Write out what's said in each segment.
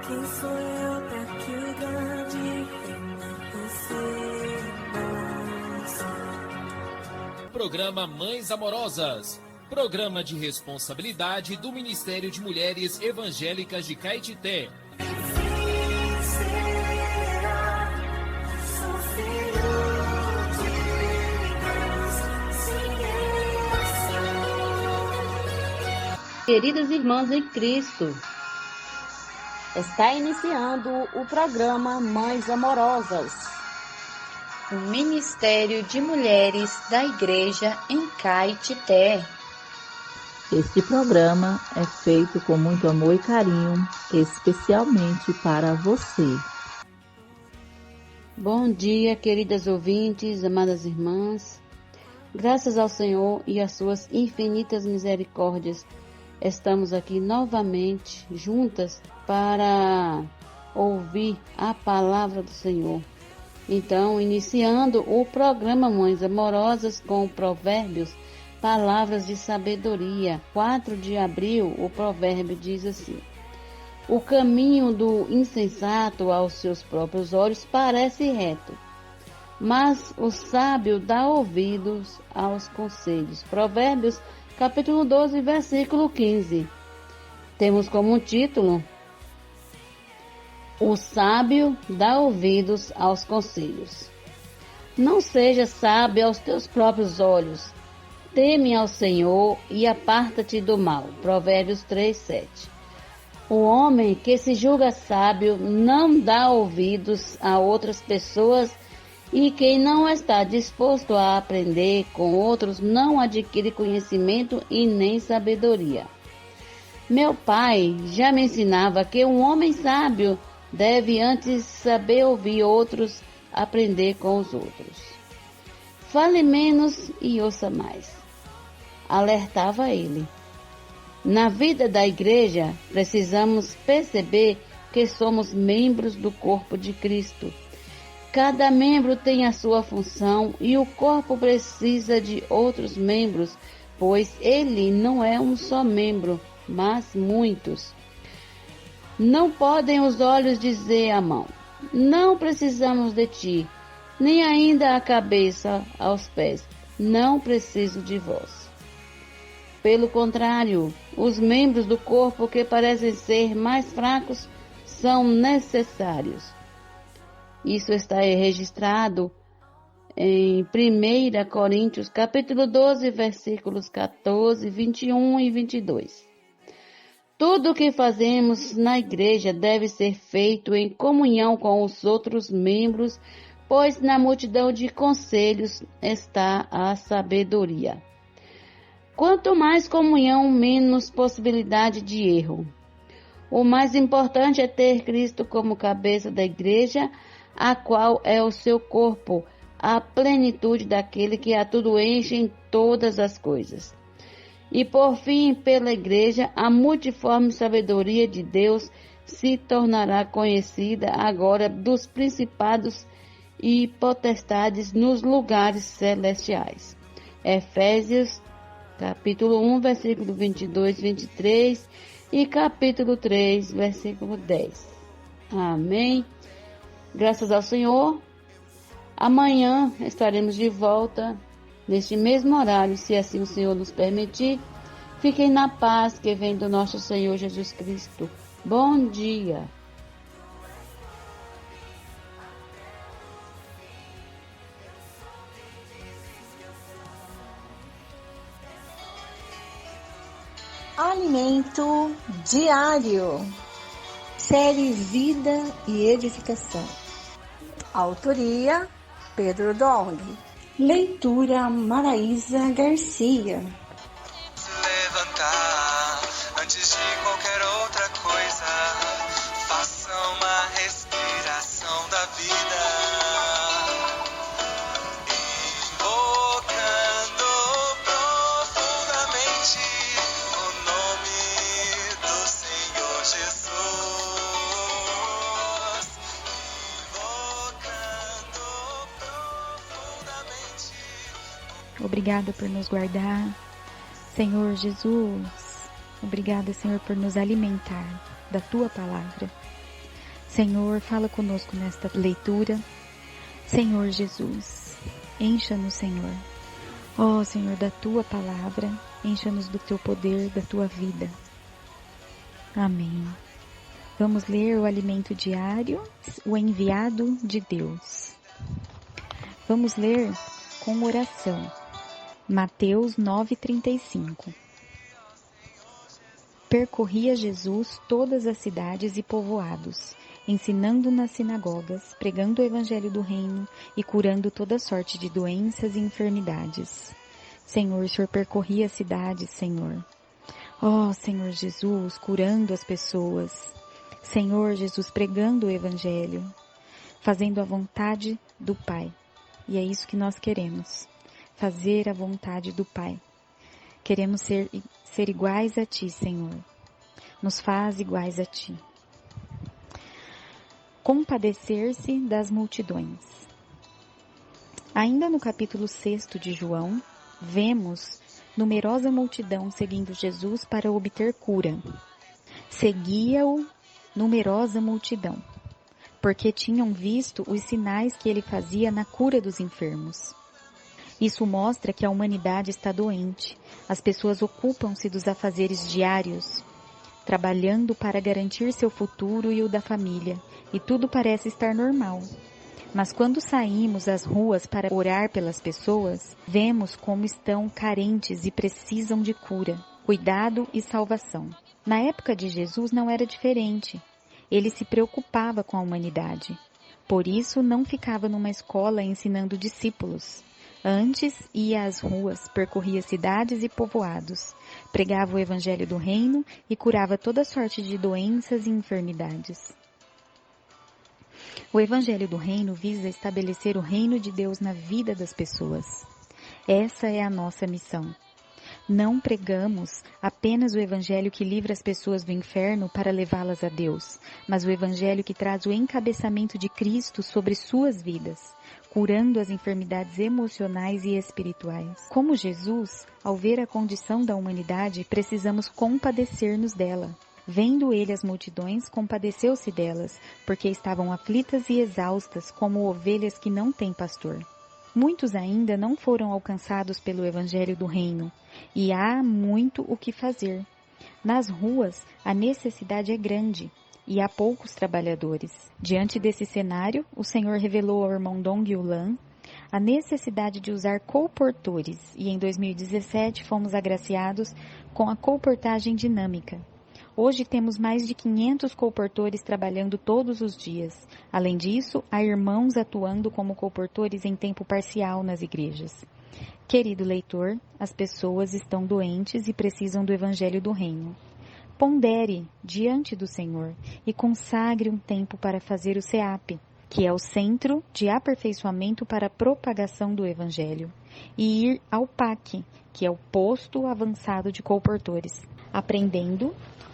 Quem sou eu pra que o grande receba? Programa Mães Amorosas. Programa de responsabilidade do Ministério de Mulheres Evangélicas de Caetité. Queridas irmãs em Cristo, está iniciando o programa Mães Amorosas, o Ministério de Mulheres da Igreja em Caetité. Este programa é feito com muito amor e carinho, especialmente para você. Bom dia, queridas ouvintes, amadas irmãs. Graças ao Senhor e às suas infinitas misericórdias, estamos aqui novamente juntas para ouvir a palavra do Senhor. Então, iniciando o programa Mães Amorosas com Provérbios, palavras de sabedoria. 4 de abril, o provérbio diz assim: o caminho do insensato aos seus próprios olhos parece reto, mas o sábio dá ouvidos aos conselhos. Provérbios capítulo 12, versículo 15. Temos como título: o sábio dá ouvidos aos conselhos. Não seja sábio aos teus próprios olhos. Teme ao Senhor e aparta-te do mal. Provérbios 3, 7. O homem que se julga sábio não dá ouvidos a outras pessoas, e quem não está disposto a aprender com outros não adquire conhecimento e nem sabedoria. Meu pai já me ensinava que um homem sábio deve antes saber ouvir outros, aprender com os outros. Fale menos e ouça mais, alertava ele. Na vida da igreja, precisamos perceber que somos membros do corpo de Cristo. Cada membro tem a sua função e o corpo precisa de outros membros, pois ele não é um só membro, mas muitos. Não podem os olhos dizer à mão: não precisamos de ti, nem ainda a cabeça aos pés: não preciso de vós. Pelo contrário, os membros do corpo que parecem ser mais fracos são necessários. Isso está registrado em 1 Coríntios, capítulo 12, versículos 14, 21 e 22. Tudo o que fazemos na igreja deve ser feito em comunhão com os outros membros, pois na multidão de conselhos está a sabedoria. Quanto mais comunhão, menos possibilidade de erro. O mais importante é ter Cristo como cabeça da igreja, a qual é o seu corpo, a plenitude daquele que a tudo enche em todas as coisas. E por fim, pela igreja, a multiforme sabedoria de Deus se tornará conhecida agora dos principados e potestades nos lugares celestiais. Efésios, capítulo 1, versículo 22, 23 e capítulo 3, versículo 10. Amém. Graças ao Senhor, amanhã estaremos de volta neste mesmo horário, se assim o Senhor nos permitir. Fiquem na paz que vem do nosso Senhor Jesus Cristo. Bom dia. Alimento diário. Série Vida e Edificação. Autoria: Pedro Dong. Leitura: Maraísa Garcia. Se levantar antes de qualquer outra coisa, faça uma respiração da vida, invocando profundamente o nome do Senhor Jesus. Obrigada por nos guardar, Senhor Jesus. Obrigada, Senhor, por nos alimentar da Tua palavra. Senhor, fala conosco nesta leitura. Senhor Jesus, encha-nos, Senhor. Ó Senhor, da Tua palavra, encha-nos do Teu poder, da Tua vida. Amém. Vamos ler o alimento diário, o enviado de Deus. Vamos ler com oração. Mateus 9:35. Percorria Jesus todas as cidades e povoados, ensinando nas sinagogas, pregando o evangelho do reino e curando toda sorte de doenças e enfermidades. Senhor, o Senhor percorria as cidades, Senhor. Ó Senhor Jesus, curando as pessoas. Senhor Jesus, pregando o evangelho, fazendo a vontade do Pai. E é isso que nós queremos, fazer a vontade do Pai. Queremos ser iguais a Ti, Senhor. Nos faz iguais a Ti. Compadecer-se das multidões. Ainda no capítulo 6 de João, vemos numerosa multidão seguindo Jesus para obter cura. Seguia-o numerosa multidão, porque tinham visto os sinais que ele fazia na cura dos enfermos. Isso mostra que a humanidade está doente. As pessoas ocupam-se dos afazeres diários, trabalhando para garantir seu futuro e o da família, e tudo parece estar normal. Mas quando saímos às ruas para orar pelas pessoas, vemos como estão carentes e precisam de cura, cuidado e salvação. Na época de Jesus não era diferente. Ele se preocupava com a humanidade. Por isso não ficava numa escola ensinando discípulos. Antes ia às ruas, percorria cidades e povoados, pregava o evangelho do reino e curava toda sorte de doenças e enfermidades. O evangelho do reino visa estabelecer o reino de Deus na vida das pessoas. Essa é a nossa missão. Não pregamos apenas o evangelho que livra as pessoas do inferno para levá-las a Deus, mas o evangelho que traz o encabeçamento de Cristo sobre suas vidas, curando as enfermidades emocionais e espirituais. Como Jesus, ao ver a condição da humanidade, precisamos compadecer-nos dela. Vendo ele as multidões, compadeceu-se delas, porque estavam aflitas e exaustas, como ovelhas que não têm pastor. Muitos ainda não foram alcançados pelo evangelho do reino, e há muito o que fazer. Nas ruas, a necessidade é grande, e há poucos trabalhadores. Diante desse cenário, o Senhor revelou ao irmão Dong Yulan a necessidade de usar colportores, e em 2017 fomos agraciados com a colportagem dinâmica. Hoje temos mais de 500 colportores trabalhando todos os dias. Além disso, há irmãos atuando como colportores em tempo parcial nas igrejas. Querido leitor, as pessoas estão doentes e precisam do evangelho do reino. Pondere diante do Senhor e consagre um tempo para fazer o CEAP, que é o Centro de Aperfeiçoamento para a Propagação do Evangelho, e ir ao PAC, que é o Posto Avançado de Colportores, aprendendo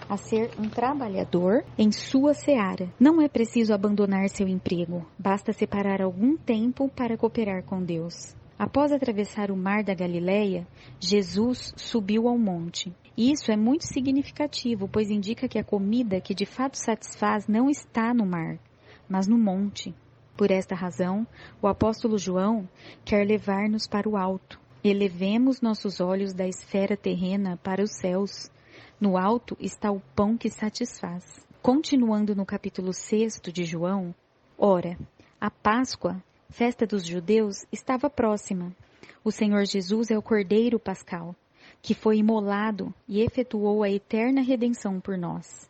a ser um trabalhador em sua seara. Não é preciso abandonar seu emprego, basta separar algum tempo para cooperar com Deus. Após atravessar o mar da Galileia, Jesus subiu ao monte. Isso é muito significativo, pois indica que a comida que de fato satisfaz não está no mar, mas no monte. Por esta razão, o apóstolo João quer levar-nos para o alto. Elevemos nossos olhos da esfera terrena para os céus. No alto está o pão que satisfaz. Continuando no capítulo 6 de João, ora, a Páscoa, festa dos judeus, estava próxima. O Senhor Jesus é o Cordeiro Pascal, que foi imolado e efetuou a eterna redenção por nós.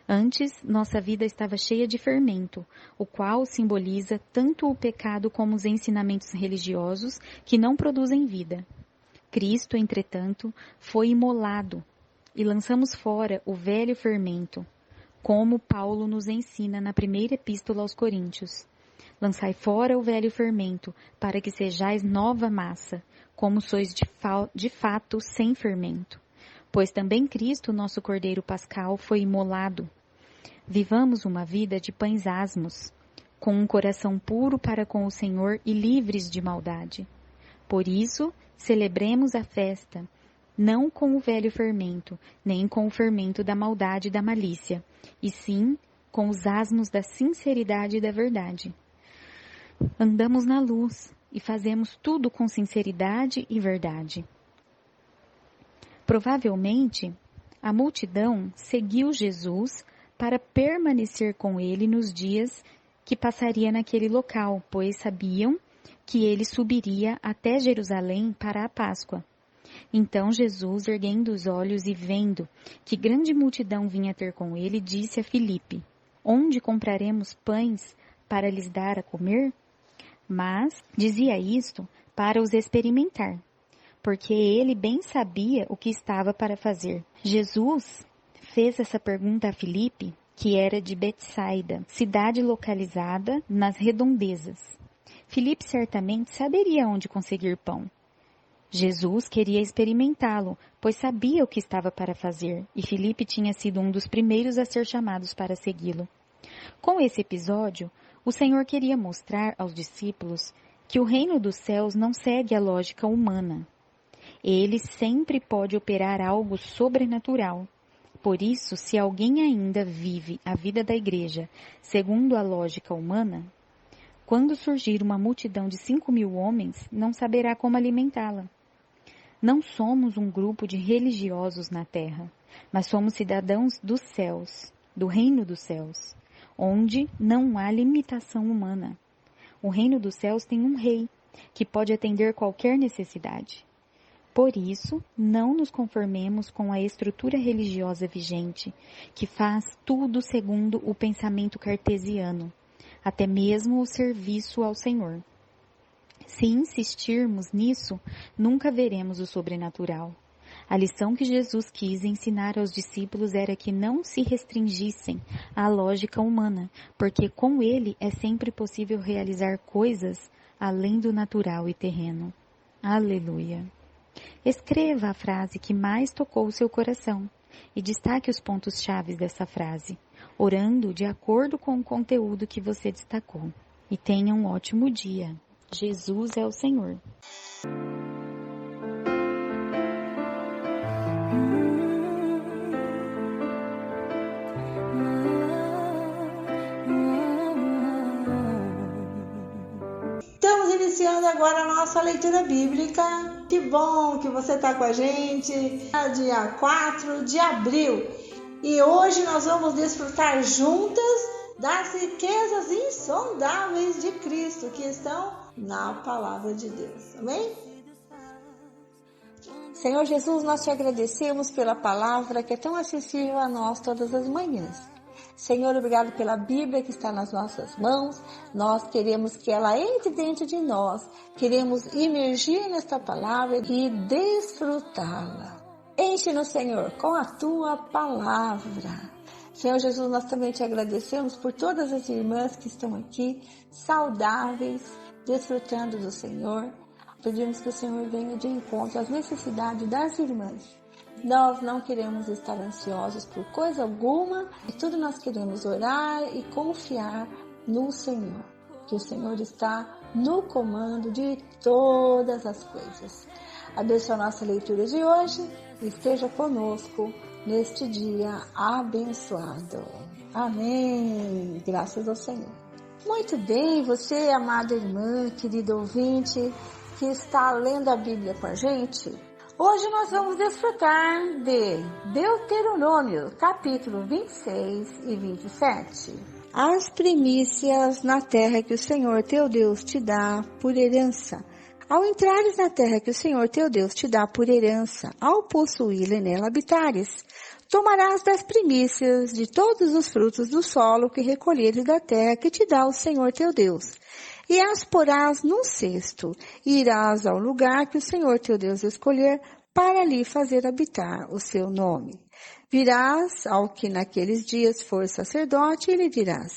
Antes, nossa vida estava cheia de fermento, o qual simboliza tanto o pecado como os ensinamentos religiosos que não produzem vida. Cristo, entretanto, foi imolado, e lançamos fora o velho fermento, como Paulo nos ensina na primeira epístola aos Coríntios. Lançai fora o velho fermento, para que sejais nova massa, como sois de fato sem fermento. Pois também Cristo, nosso Cordeiro Pascal, foi imolado. Vivamos uma vida de pães asmos, com um coração puro para com o Senhor e livres de maldade. Por isso, celebremos a festa, não com o velho fermento, nem com o fermento da maldade e da malícia, e sim com os asmos da sinceridade e da verdade. Andamos na luz e fazemos tudo com sinceridade e verdade. Provavelmente, a multidão seguiu Jesus para permanecer com ele nos dias que passaria naquele local, pois sabiam que ele subiria até Jerusalém para a Páscoa. Então Jesus, erguendo os olhos e vendo que grande multidão vinha ter com ele, disse a Filipe: onde compraremos pães para lhes dar a comer? Mas dizia isto para os experimentar, porque ele bem sabia o que estava para fazer. Jesus fez essa pergunta a Filipe, que era de Betsaida, cidade localizada nas redondezas. Filipe certamente saberia onde conseguir pão. Jesus queria experimentá-lo, pois sabia o que estava para fazer, e Filipe tinha sido um dos primeiros a ser chamados para segui-lo. Com esse episódio, o Senhor queria mostrar aos discípulos que o reino dos céus não segue a lógica humana. Ele sempre pode operar algo sobrenatural. Por isso, se alguém ainda vive a vida da igreja segundo a lógica humana, quando surgir uma multidão de 5.000 homens, não saberá como alimentá-la. Não somos um grupo de religiosos na terra, mas somos cidadãos dos céus, do reino dos céus, onde não há limitação humana. O reino dos céus tem um rei, que pode atender qualquer necessidade. Por isso, não nos conformemos com a estrutura religiosa vigente, que faz tudo segundo o pensamento cartesiano, até mesmo o serviço ao Senhor. Se insistirmos nisso, nunca veremos o sobrenatural. A lição que Jesus quis ensinar aos discípulos era que não se restringissem à lógica humana, porque com ele é sempre possível realizar coisas além do natural e terreno. Aleluia! Escreva a frase que mais tocou o seu coração e destaque os pontos-chave dessa frase, orando de acordo com o conteúdo que você destacou. E tenha um ótimo dia. Jesus é o Senhor. Estamos iniciando agora a nossa leitura bíblica. Que bom que você está com a gente. É dia 4 de abril. E hoje nós vamos desfrutar juntas das riquezas insondáveis de Cristo que estão na palavra de Deus. Amém? Senhor Jesus, nós te agradecemos pela palavra que é tão acessível a nós todas as manhãs. Senhor, obrigado pela Bíblia que está nas nossas mãos. Nós queremos que ela entre dentro de nós. Queremos imergir nesta palavra e desfrutá-la. Enche-nos, Senhor, com a tua palavra. Senhor Jesus, nós também te agradecemos por todas as irmãs que estão aqui, saudáveis, desfrutando do Senhor. Pedimos que o Senhor venha de encontro às necessidades das irmãs. Nós não queremos estar ansiosos por coisa alguma, e tudo nós queremos orar e confiar no Senhor, que o Senhor está no comando de todas as coisas. Abençoe a nossa leitura de hoje e esteja conosco neste dia abençoado. Amém. Graças ao Senhor. Muito bem, você, amada irmã, querido ouvinte, que está lendo a Bíblia com a gente, hoje nós vamos desfrutar de Deuteronômio, capítulo 26 e 27. As primícias na terra que o Senhor teu Deus te dá por herança. Ao entrares na terra que o Senhor teu Deus te dá por herança, ao possuí-la e nela habitares, tomarás das primícias de todos os frutos do solo que recolheres da terra que te dá o Senhor teu Deus, e as porás num cesto, e irás ao lugar que o Senhor teu Deus escolher para ali fazer habitar o seu nome. Virás ao que naqueles dias for sacerdote e lhe dirás: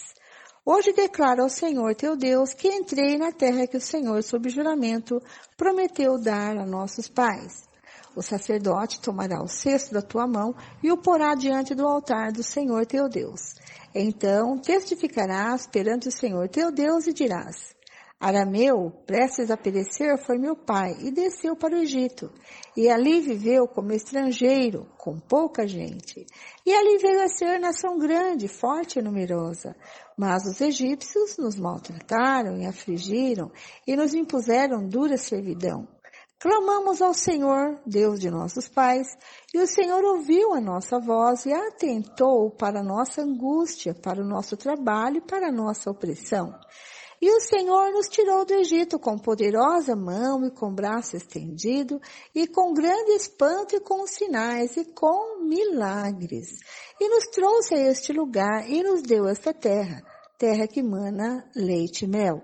hoje declaro ao Senhor teu Deus que entrei na terra que o Senhor, sob juramento, prometeu dar a nossos pais. O sacerdote tomará o cesto da tua mão e o porá diante do altar do Senhor teu Deus. Então testificarás perante o Senhor teu Deus e dirás: Arameu, prestes a perecer, foi meu pai e desceu para o Egito. E ali viveu como estrangeiro, com pouca gente. E ali veio a ser nação grande, forte e numerosa. Mas os egípcios nos maltrataram e afligiram e nos impuseram dura servidão. Clamamos ao Senhor, Deus de nossos pais, e o Senhor ouviu a nossa voz e atentou para a nossa angústia, para o nosso trabalho e para a nossa opressão. E o Senhor nos tirou do Egito com poderosa mão e com braço estendido, e com grande espanto e com sinais e com milagres. E nos trouxe a este lugar e nos deu esta terra, terra que mana leite e mel.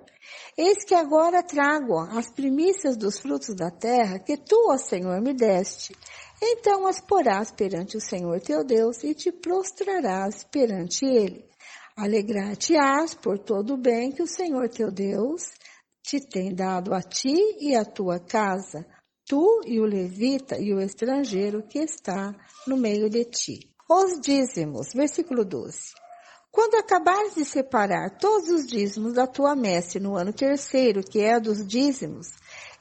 Eis que agora trago as primícias dos frutos da terra que tu, ó Senhor, me deste. Então as porás perante o Senhor teu Deus e te prostrarás perante ele. Alegrar-te-ás por todo o bem que o Senhor teu Deus te tem dado a ti e à tua casa, tu e o levita e o estrangeiro que está no meio de ti. Os dízimos, versículo 12. Quando acabares de separar todos os dízimos da tua messe no ano terceiro, que é dos dízimos,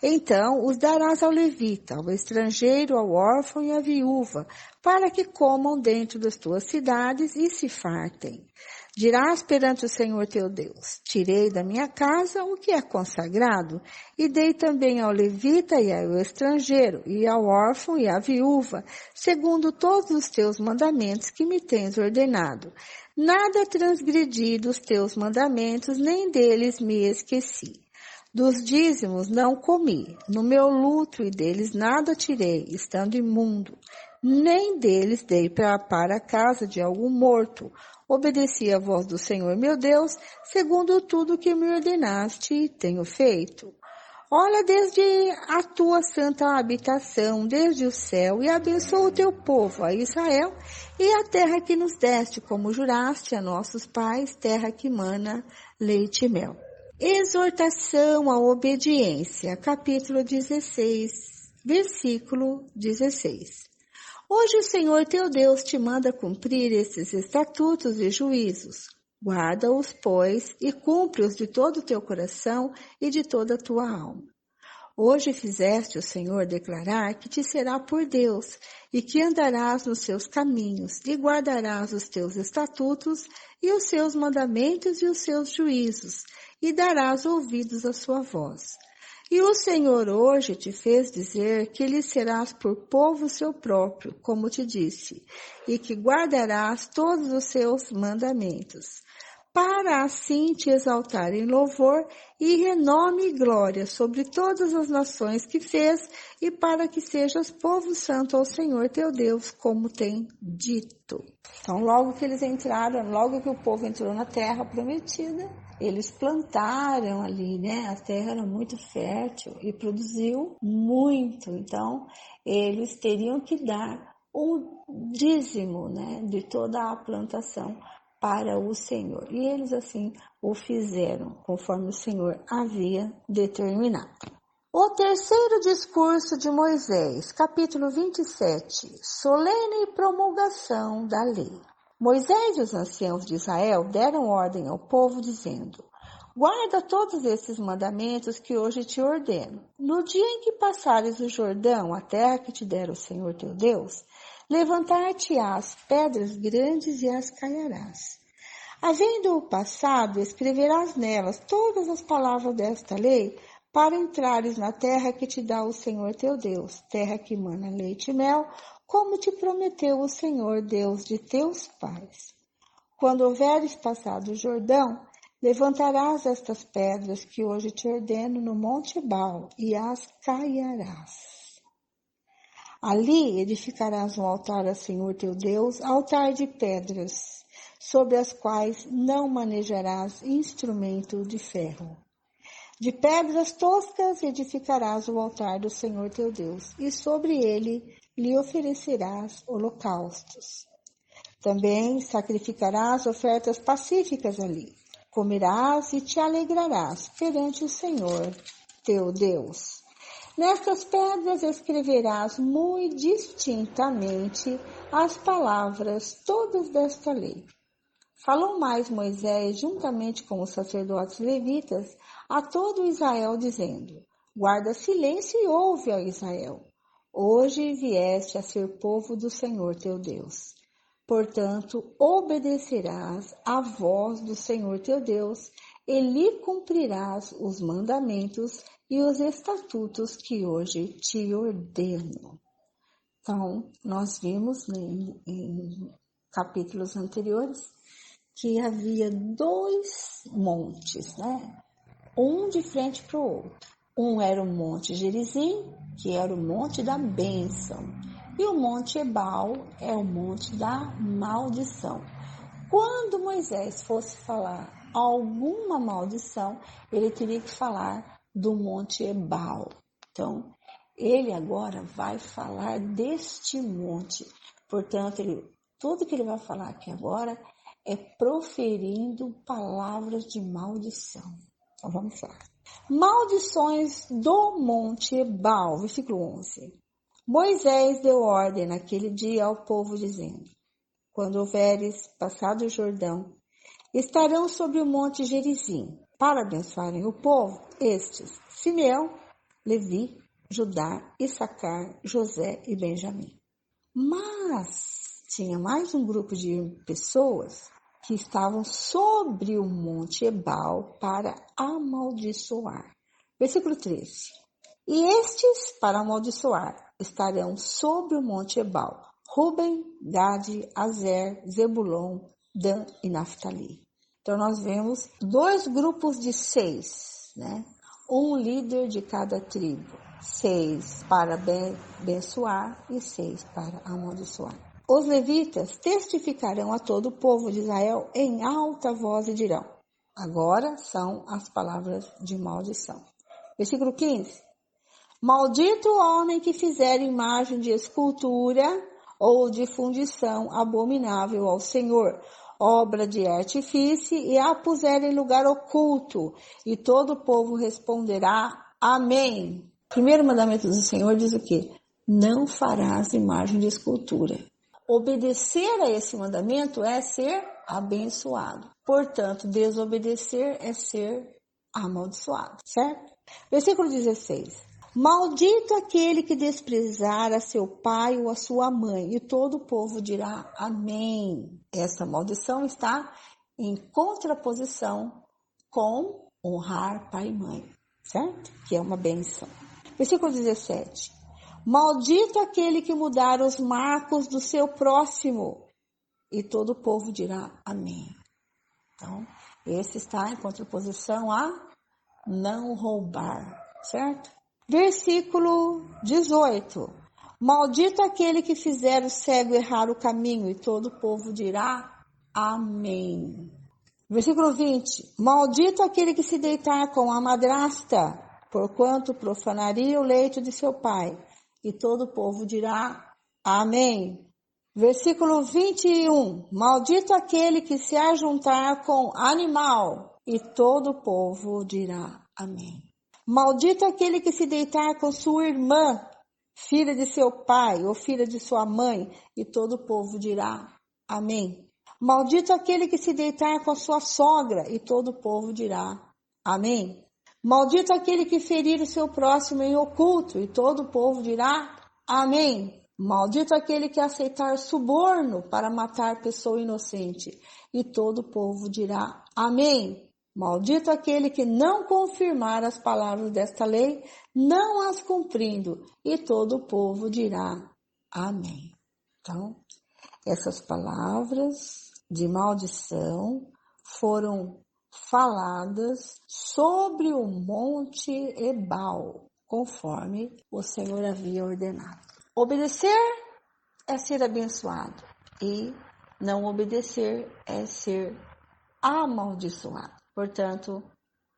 então os darás ao levita, ao estrangeiro, ao órfão e à viúva, para que comam dentro das tuas cidades e se fartem. Dirás perante o Senhor teu Deus, tirei da minha casa o que é consagrado, e dei também ao levita e ao estrangeiro, e ao órfão e à viúva, segundo todos os teus mandamentos que me tens ordenado. Nada transgredi dos teus mandamentos, nem deles me esqueci. Dos dízimos não comi, no meu luto e deles nada tirei, estando imundo. Nem deles dei para a casa de algum morto. Obedeci a voz do Senhor meu Deus, segundo tudo que me ordenaste, tenho feito. Olha desde a tua santa habitação, desde o céu, e abençoa o teu povo, a Israel, e a terra que nos deste, como juraste a nossos pais, terra que mana leite e mel. Exortação à obediência, capítulo 16, versículo 16. Hoje o Senhor teu Deus te manda cumprir esses estatutos e juízos. Guarda-os, pois, e cumpre-os de todo o teu coração e de toda a tua alma. Hoje fizeste o Senhor declarar que te será por Deus, e que andarás nos seus caminhos, e guardarás os teus estatutos, e os seus mandamentos e os seus juízos, e darás ouvidos à sua voz. E o Senhor hoje te fez dizer que lhe serás por povo seu próprio, como te disse, e que guardarás todos os seus mandamentos, para assim te exaltar em louvor e renome e glória sobre todas as nações que fez, e para que sejas povo santo ao Senhor teu Deus, como tem dito. Então, logo que eles entraram, logo que o povo entrou na terra prometida, eles plantaram ali, né? A terra era muito fértil e produziu muito. Então, eles teriam que dar um dízimo, né, de toda a plantação para o Senhor. E eles assim o fizeram, conforme o Senhor havia determinado. O terceiro discurso de Moisés, capítulo 27, solene promulgação da lei. Moisés e os anciãos de Israel deram ordem ao povo, dizendo: guarda todos esses mandamentos que hoje te ordeno. No dia em que passares o Jordão, a terra que te dera o Senhor teu Deus, levantar-te-ás pedras grandes e as caiarás. Havendo-o passado, escreverás nelas todas as palavras desta lei, para entrares na terra que te dá o Senhor teu Deus, terra que mana leite e mel, como te prometeu o Senhor Deus de teus pais. Quando houveres passado o Jordão, levantarás estas pedras que hoje te ordeno no Monte Ebal, e as caiarás. Ali edificarás um altar ao Senhor teu Deus, altar de pedras, sobre as quais não manejarás instrumento de ferro. De pedras toscas edificarás o altar do Senhor teu Deus, e sobre ele lhe oferecerás holocaustos. Também sacrificarás ofertas pacíficas ali. Comerás e te alegrarás perante o Senhor teu Deus. Nestas pedras escreverás muito distintamente as palavras todas desta lei. Falou mais Moisés, juntamente com os sacerdotes levitas, a todo Israel, dizendo: guarda silêncio e ouve, ó Israel. Hoje vieste a ser povo do Senhor teu Deus. Portanto, obedecerás à voz do Senhor teu Deus, e lhe cumprirás os mandamentos e os estatutos que hoje te ordeno. Então, nós vimos em capítulos anteriores que havia 2 montes, né? Um de frente para o outro. Um era o Monte Gerizim, que era o monte da bênção, e o Monte Ebal é o monte da maldição. Quando Moisés fosse falar alguma maldição, ele teria que falar do Monte Ebal. Então, ele agora vai falar deste monte. Portanto, tudo que ele vai falar aqui agora é proferindo palavras de maldição. Então, vamos lá. Maldições do Monte Ebal, versículo 11. Moisés deu ordem naquele dia ao povo, dizendo: quando houveres passado o Jordão, estarão sobre o Monte Gerizim, para abençoarem o povo, estes: Simeão, Levi, Judá, Issacar, José e Benjamim. Mas tinha mais um grupo de pessoas que estavam sobre o Monte Ebal para amaldiçoar. Versículo 13. E estes, para amaldiçoar, estarão sobre o Monte Ebal: Ruben, Gade, Azer, Zebulon, Dan e Naftali. Então, nós vemos 2 grupos de 6, né? Um líder de cada tribo. 6 para abençoar e 6 para amaldiçoar. Os levitas testificarão a todo o povo de Israel em alta voz e dirão: agora são as palavras de maldição. Versículo 15. Maldito o homem que fizer imagem de escultura ou de fundição abominável ao Senhor, obra de artifício, e a puser em lugar oculto. E todo o povo responderá: amém. O primeiro mandamento do Senhor diz o quê? Não farás imagem de escultura. Obedecer a esse mandamento é ser abençoado. Portanto, desobedecer é ser amaldiçoado, certo? Versículo 16. Maldito aquele que desprezar a seu pai ou a sua mãe, e todo o povo dirá amém. Essa maldição está em contraposição com honrar pai e mãe, certo? Que é uma bênção. Versículo 17. Maldito aquele que mudar os marcos do seu próximo, e todo o povo dirá amém. Então, esse está em contraposição a não roubar, certo? Versículo 18. Maldito aquele que fizer o cego errar o caminho, e todo o povo dirá amém. Versículo 20. Maldito aquele que se deitar com a madrasta, porquanto profanaria o leito de seu pai, e todo o povo dirá amém. Versículo 21. Maldito aquele que se ajuntar com animal, e todo o povo dirá amém. Maldito aquele que se deitar com sua irmã, filha de seu pai ou filha de sua mãe, e todo o povo dirá amém. Maldito aquele que se deitar com sua sogra, e todo o povo dirá amém. Maldito aquele que ferir o seu próximo em oculto, e todo o povo dirá amém. Maldito aquele que aceitar suborno para matar pessoa inocente, e todo o povo dirá amém. Maldito aquele que não confirmar as palavras desta lei, não as cumprindo, e todo o povo dirá amém. Então, essas palavras de maldição foram faladas sobre o Monte Ebal, conforme o Senhor havia ordenado. Obedecer é ser abençoado, e não obedecer é ser amaldiçoado. Portanto,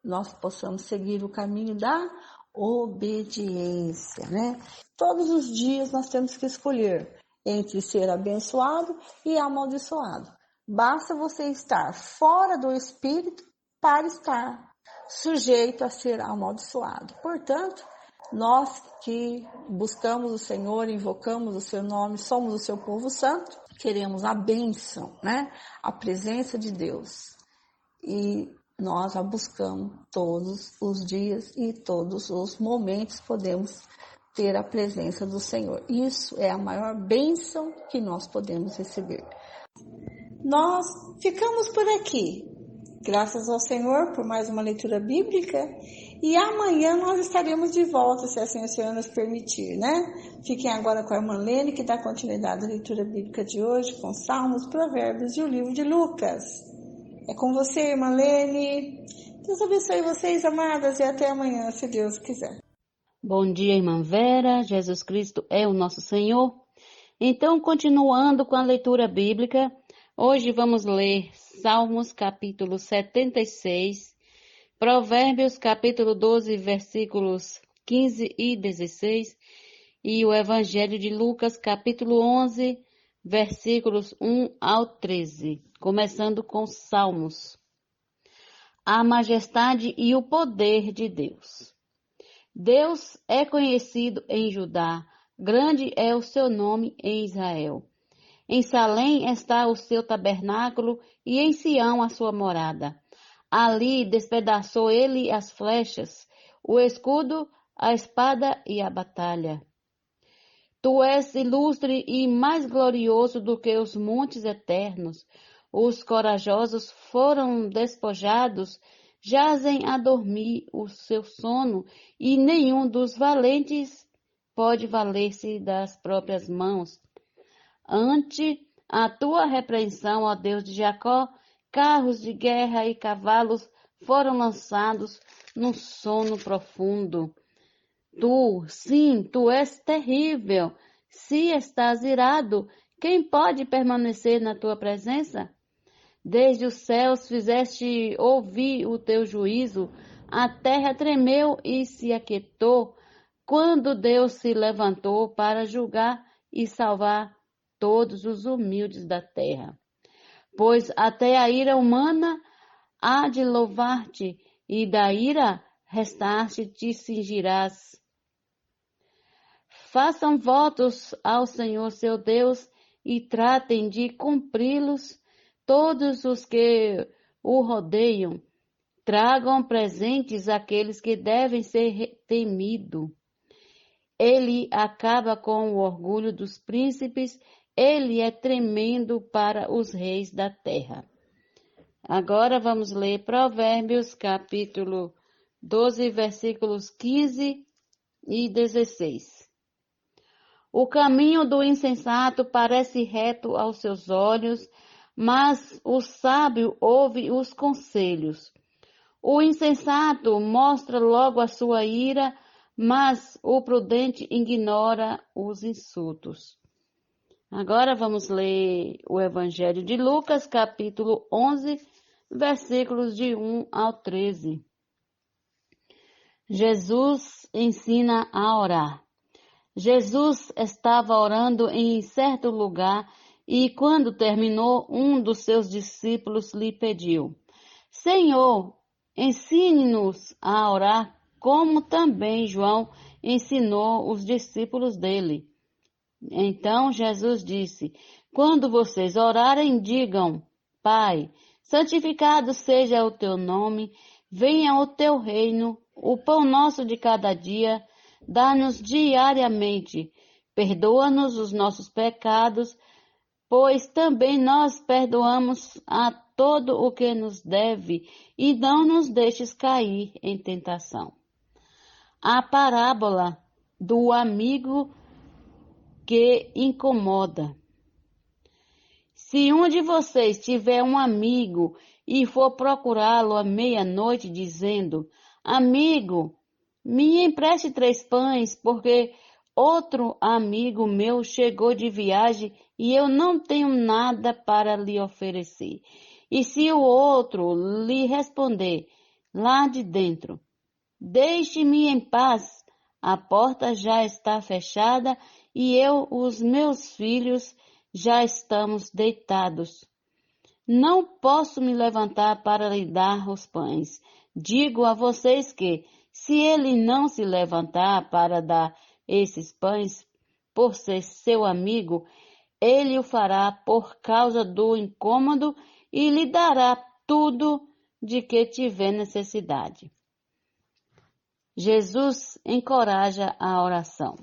nós possamos seguir o caminho da obediência, né? Todos os dias nós temos que escolher entre ser abençoado e amaldiçoado. Basta você estar fora do Espírito para estar sujeito a ser amaldiçoado. Portanto, nós que buscamos o Senhor, invocamos o seu nome, somos o seu povo santo, queremos a bênção, né? A presença de Deus. E nós a buscamos todos os dias e todos os momentos podemos ter a presença do Senhor. Isso é a maior bênção que nós podemos receber. Nós ficamos por aqui. Graças ao Senhor por mais uma leitura bíblica. E amanhã nós estaremos de volta, se assim o Senhor nos permitir, né? Fiquem agora com a irmã Lene, que dá continuidade à leitura bíblica de hoje, com Salmos, Provérbios e o livro de Lucas. É com você, irmã Lene. Deus abençoe vocês, amadas, e até amanhã, se Deus quiser. Bom dia, irmã Vera. Jesus Cristo é o nosso Senhor. Então, continuando com a leitura bíblica, hoje vamos ler Salmos, capítulo 76, Provérbios, capítulo 12, versículos 15 e 16, e o Evangelho de Lucas, capítulo 11, versículos 1 ao 13, começando com Salmos. A majestade e o poder de Deus. Deus é conhecido em Judá, grande é o seu nome em Israel. Em Salém está o seu tabernáculo e em Sião a sua morada. Ali despedaçou ele as flechas, o escudo, a espada e a batalha. Tu és ilustre e mais glorioso do que os montes eternos. Os corajosos foram despojados, jazem a dormir o seu sono, e nenhum dos valentes pode valer-se das próprias mãos. Ante a tua repreensão, ó Deus de Jacó, carros de guerra e cavalos foram lançados no sono profundo. Tu és terrível. Se estás irado, quem pode permanecer na tua presença? Desde os céus fizeste ouvir o teu juízo, a terra tremeu e se aquietou, quando Deus se levantou para julgar e salvar todos os humildes da terra. Pois até a ira humana há de louvar-te, e da ira restaste te cingirás. Façam votos ao Senhor seu Deus e tratem de cumpri-los todos os que o rodeiam. Tragam presentes àqueles que devem ser temidos. Ele acaba com o orgulho dos príncipes, ele é tremendo para os reis da terra. Agora vamos ler Provérbios, capítulo 12, versículos 15 e 16. O caminho do insensato parece reto aos seus olhos, mas o sábio ouve os conselhos. O insensato mostra logo a sua ira, mas o prudente ignora os insultos. Agora vamos ler o Evangelho de Lucas, capítulo 11, versículos de 1 ao 13. Jesus ensina a orar. Jesus estava orando em certo lugar e, quando terminou, um dos seus discípulos lhe pediu: Senhor, ensine-nos a orar, como também João ensinou os discípulos dele. Então Jesus disse: Quando vocês orarem, digam: Pai, santificado seja o teu nome, venha o teu reino, o pão nosso de cada dia dá-nos diariamente, perdoa-nos os nossos pecados, pois também nós perdoamos a todo o que nos deve, e não nos deixes cair em tentação. A parábola do amigo que incomoda. Se um de vocês tiver um amigo e for procurá-lo à meia-noite, dizendo: Amigo, me empreste 3 pães, porque outro amigo meu chegou de viagem e eu não tenho nada para lhe oferecer. E se o outro lhe responder lá de dentro: Deixe-me em paz, a porta já está fechada e eu, os meus filhos, já estamos deitados. Não posso me levantar para lhe dar os pães. Digo a vocês que, se ele não se levantar para dar esses pães, por ser seu amigo, ele o fará por causa do incômodo e lhe dará tudo de que tiver necessidade. Jesus encoraja a oração.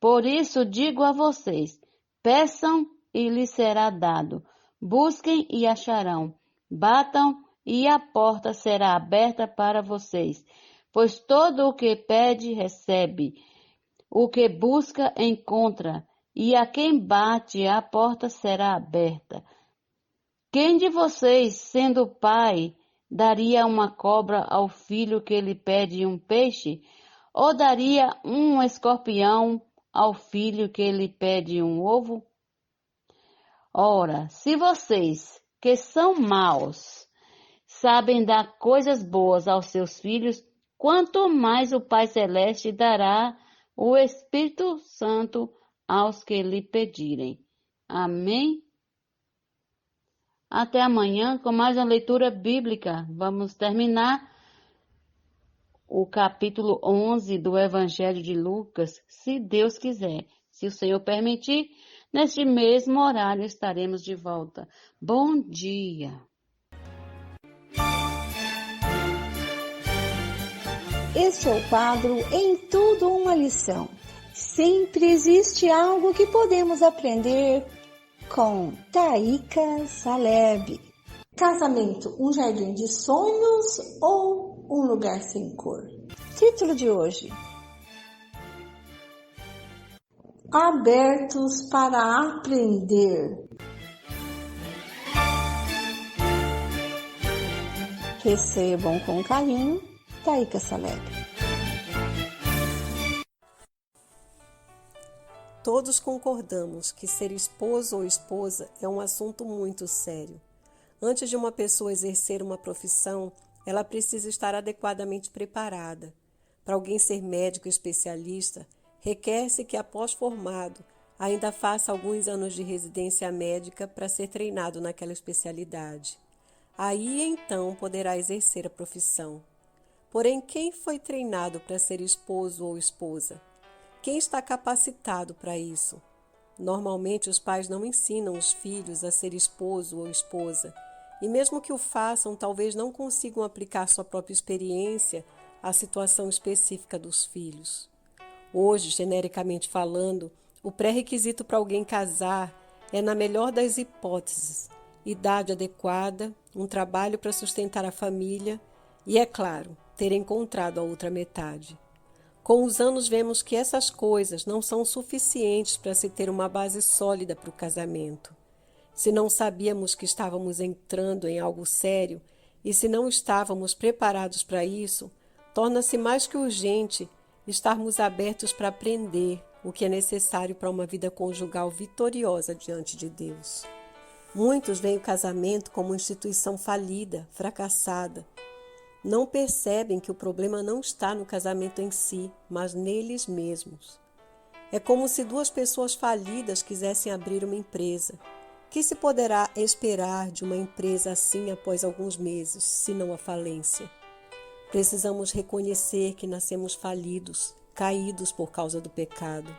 Por isso digo a vocês, peçam e lhes será dado, busquem e acharão, batam e a porta será aberta para vocês. Pois todo o que pede, recebe, o que busca, encontra, e a quem bate, a porta será aberta. Quem de vocês, sendo pai, daria uma cobra ao filho que lhe pede um peixe? Ou daria um escorpião ao filho que lhe pede um ovo? Ora, se vocês, que são maus, sabem dar coisas boas aos seus filhos, quanto mais o Pai Celeste dará o Espírito Santo aos que lhe pedirem. Amém? Até amanhã com mais uma leitura bíblica. Vamos terminar o capítulo 11 do Evangelho de Lucas, se Deus quiser. Se o Senhor permitir, neste mesmo horário estaremos de volta. Bom dia! Este é o quadro Em Tudo Uma Lição. Sempre existe algo que podemos aprender com Taíka Saleb. Casamento, um jardim de sonhos ou um lugar sem cor? Título de hoje: Abertos para aprender. Recebam com carinho, Taíka Saleb. Todos concordamos que ser esposo ou esposa é um assunto muito sério. Antes de uma pessoa exercer uma profissão, ela precisa estar adequadamente preparada. Para alguém ser médico especialista, requer-se que, após formado, ainda faça alguns anos de residência médica para ser treinado naquela especialidade. Aí, então, poderá exercer a profissão. Porém, quem foi treinado para ser esposo ou esposa? Quem está capacitado para isso? Normalmente, os pais não ensinam os filhos a ser esposo ou esposa, e mesmo que o façam, talvez não consigam aplicar sua própria experiência à situação específica dos filhos. Hoje, genericamente falando, o pré-requisito para alguém casar é, na melhor das hipóteses, idade adequada, um trabalho para sustentar a família e, é claro, ter encontrado a outra metade. Com os anos vemos que essas coisas não são suficientes para se ter uma base sólida para o casamento. Se não sabíamos que estávamos entrando em algo sério e se não estávamos preparados para isso, torna-se mais que urgente estarmos abertos para aprender o que é necessário para uma vida conjugal vitoriosa diante de Deus. Muitos veem o casamento como uma instituição falida, fracassada. Não percebem que o problema não está no casamento em si, mas neles mesmos. É como se duas pessoas falidas quisessem abrir uma empresa. Que se poderá esperar de uma empresa assim após alguns meses, se não a falência? Precisamos reconhecer que nascemos falidos, caídos por causa do pecado.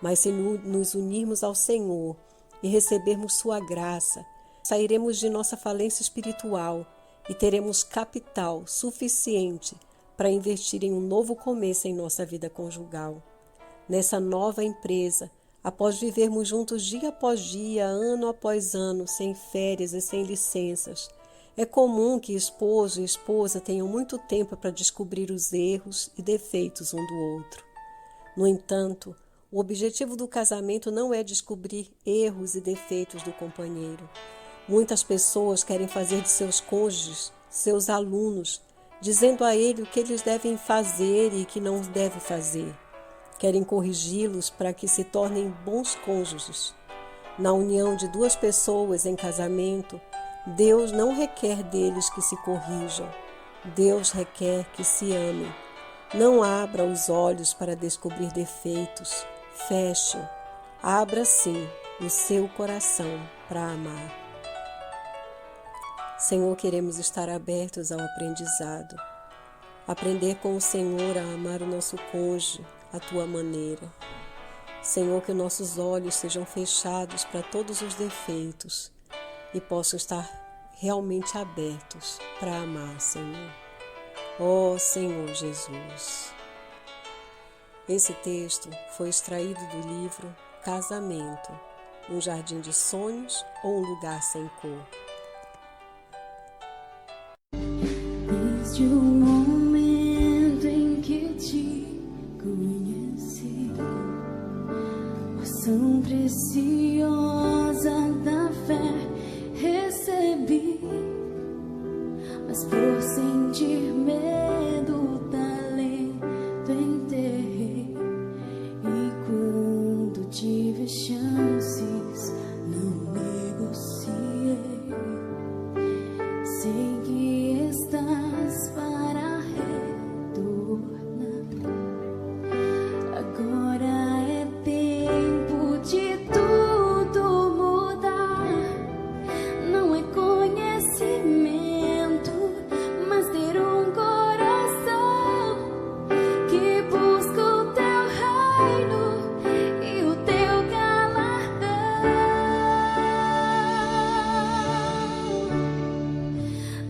Mas se nos unirmos ao Senhor e recebermos sua graça, sairemos de nossa falência espiritual e teremos capital suficiente para investir em um novo começo em nossa vida conjugal. Nessa nova empresa, após vivermos juntos dia após dia, ano após ano, sem férias e sem licenças, é comum que esposo e esposa tenham muito tempo para descobrir os erros e defeitos um do outro. No entanto, o objetivo do casamento não é descobrir erros e defeitos do companheiro. Muitas pessoas querem fazer de seus cônjuges seus alunos, dizendo a ele o que eles devem fazer e o que não devem fazer. Querem corrigi-los para que se tornem bons cônjuges. Na união de duas pessoas em casamento, Deus não requer deles que se corrijam. Deus requer que se amem. Não abra os olhos para descobrir defeitos. Feche. Abra, sim, o seu coração para amar. Senhor, queremos estar abertos ao aprendizado. Aprender com o Senhor a amar o nosso cônjuge à tua maneira. Senhor, que nossos olhos sejam fechados para todos os defeitos e possam estar realmente abertos para amar, Senhor. Ó Senhor Jesus. Esse texto foi extraído do livro Casamento, um jardim de sonhos ou um lugar sem cor. Desde o momento em que te conheci, porção preciosa da fé recebi, mas por sentir medo, talento enterrei, e quando tive chances, não negociei. Sei que estás para retornar. Agora é tempo de tudo mudar. Não é conhecimento, mas ter um coração que busca o teu reino e o teu galardão.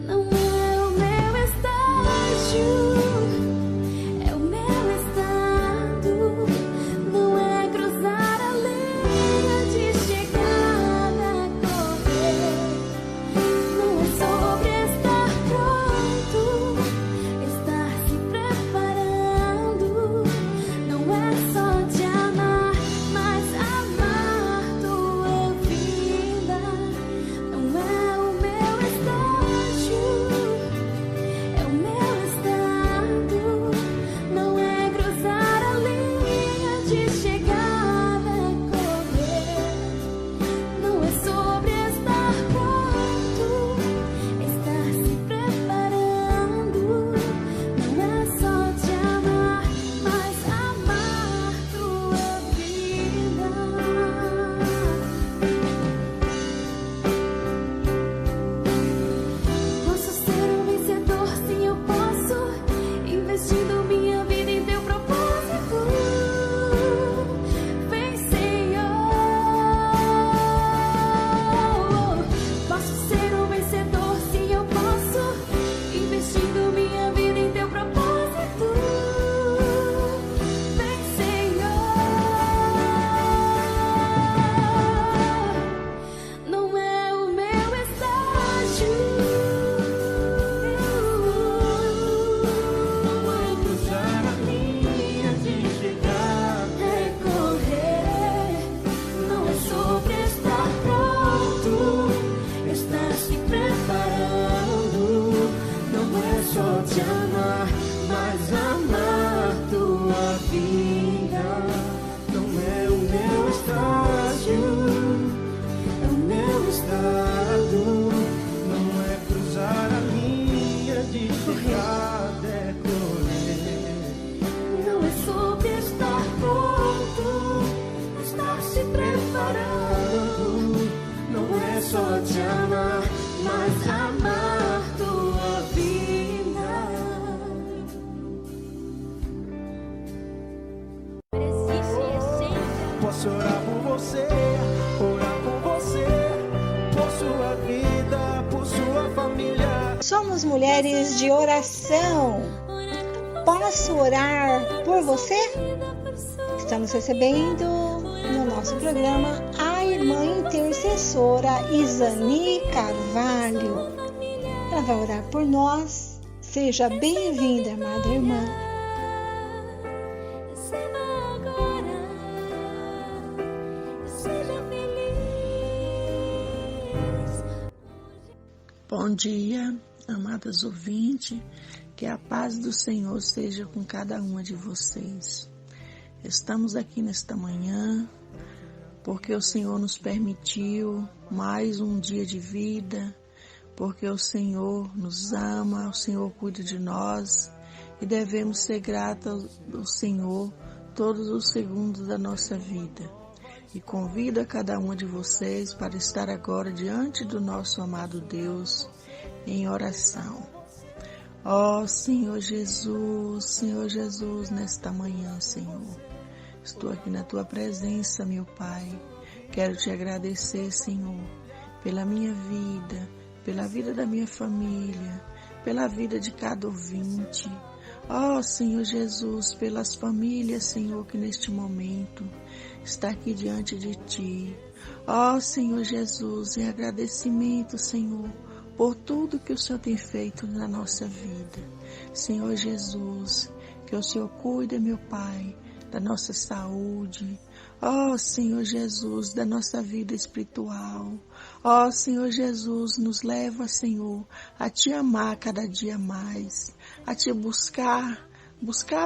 Não é o meu estágio, é o meu estado. Não é cruzar a linha de chegada, correr. Não é sobre estar pronto, estar se preparando. Não é só te amar, mas amar tua vida. Não é o meu estágio, é o meu estado. Não é cruzar a linha de chegada, correr. Não é sobre estar pronto, estar se preparando. Não é só te amar, mas amar tua vida. Posso ser um vencedor, sim eu posso, investindo minha vida em teu propósito. Vem, Senhor. Posso ser um vencedor, sim eu posso, investindo minha vida em teu propósito. Vem, Senhor. Não é o meu estágio, não é cruzar a linha de chegada, é correr. Não é sobre estar pronto, estar se preparando. Não é só te amar, mas amar tua vida. Não é o meu estágio, é o meu estado. Não é cruzar a linha de chegada, é correr. Não é sobre estar pronto, estar se preparando. Não é só te amar, mas amar tua vida. Posso orar por você, por sua vida, por sua família. Somos mulheres de oração. Posso orar por você? Estamos recebendo no nosso programa a irmã intercessora Isani Carvalho. Ela vai orar por nós. Seja bem-vinda, amada irmã. Receba agora, seja feliz. Bom dia, amadas ouvintes, que a paz do Senhor seja com cada uma de vocês. Estamos aqui nesta manhã porque o Senhor nos permitiu mais um dia de vida, porque o Senhor nos ama, o Senhor cuida de nós e devemos ser gratos ao Senhor todos os segundos da nossa vida. E convido a cada uma de vocês para estar agora diante do nosso amado Deus em oração. Ó Senhor Jesus, nesta manhã, Senhor, Estou aqui na tua presença, meu Pai. Quero te agradecer, Senhor, pela minha vida, pela vida da minha família, pela vida de cada ouvinte. Ó Senhor Jesus, pelas famílias, Senhor, que neste momento está aqui diante de Ti. Ó Senhor Jesus, em agradecimento, Senhor, por tudo que o Senhor tem feito na nossa vida. Senhor Jesus, que o Senhor cuida, meu Pai, da nossa saúde. Ó Senhor Jesus, da nossa vida espiritual. Ó Senhor Jesus, nos leva, Senhor, a Te amar cada dia mais, a Te buscar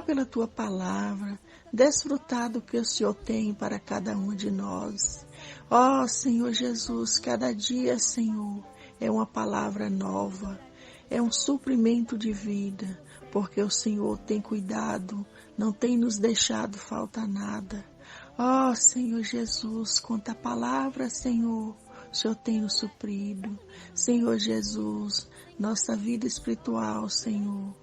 pela Tua palavra, desfrutar do que o Senhor tem para cada um de nós. Ó Senhor Jesus, cada dia, Senhor, é uma palavra nova, é um suprimento de vida, porque o Senhor tem cuidado, não tem nos deixado faltar nada. Ó Senhor Jesus, quanta palavra, Senhor, o Senhor tem nos suprido. Senhor Jesus, nossa vida espiritual, Senhor,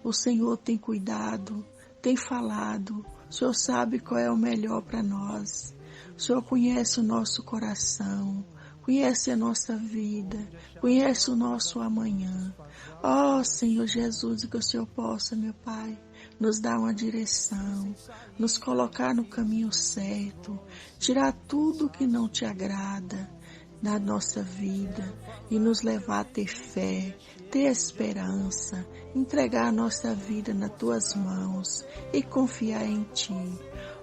o Senhor tem cuidado, tem falado. O Senhor sabe qual é o melhor para nós. O Senhor conhece o nosso coração, conhece a nossa vida, conhece o nosso amanhã. Ó Senhor Jesus, que o Senhor possa, meu Pai, nos dar uma direção, nos colocar no caminho certo, tirar tudo que não te agrada da nossa vida e nos levar a ter fé, ter esperança, entregar a nossa vida nas Tuas mãos e confiar em Ti.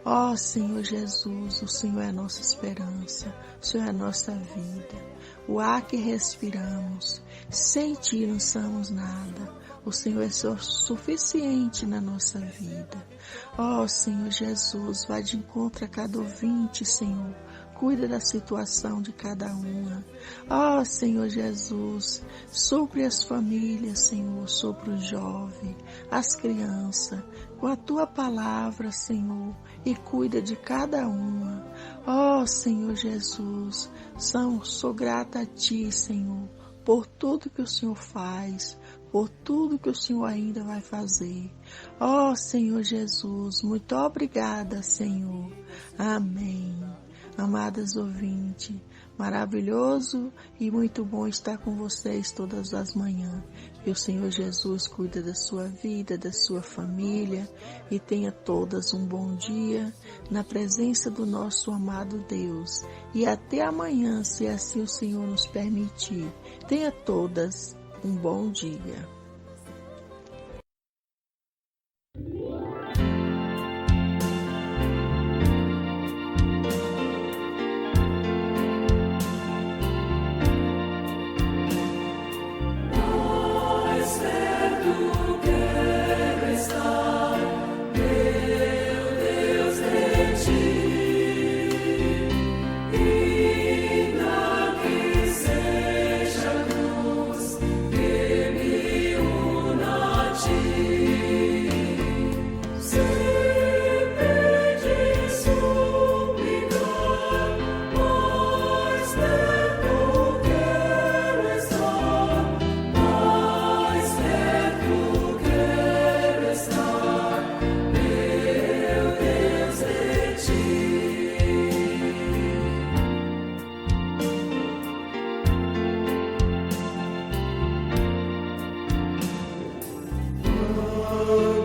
Ó Senhor Jesus, o Senhor é a nossa esperança, o Senhor é a nossa vida. O ar que respiramos, sem Ti não somos nada. O Senhor é suficiente na nossa vida. Ó Senhor Jesus, vai de encontro a cada ouvinte, Senhor. Cuida da situação de cada uma. Ó Senhor Jesus, supre as famílias, Senhor, supre o jovem, as crianças, com a Tua palavra, Senhor, e cuida de cada uma. Ó Senhor Jesus, sou grata a Ti, Senhor, por tudo que o Senhor faz, por tudo que o Senhor ainda vai fazer. Ó Senhor Jesus, muito obrigada, Senhor. Amém. Amadas ouvintes, maravilhoso e muito bom estar com vocês todas as manhãs. Que o Senhor Jesus cuida da sua vida, da sua família e tenha todas um bom dia na presença do nosso amado Deus. E até amanhã, se assim o Senhor nos permitir. Tenha todas um bom dia. Oh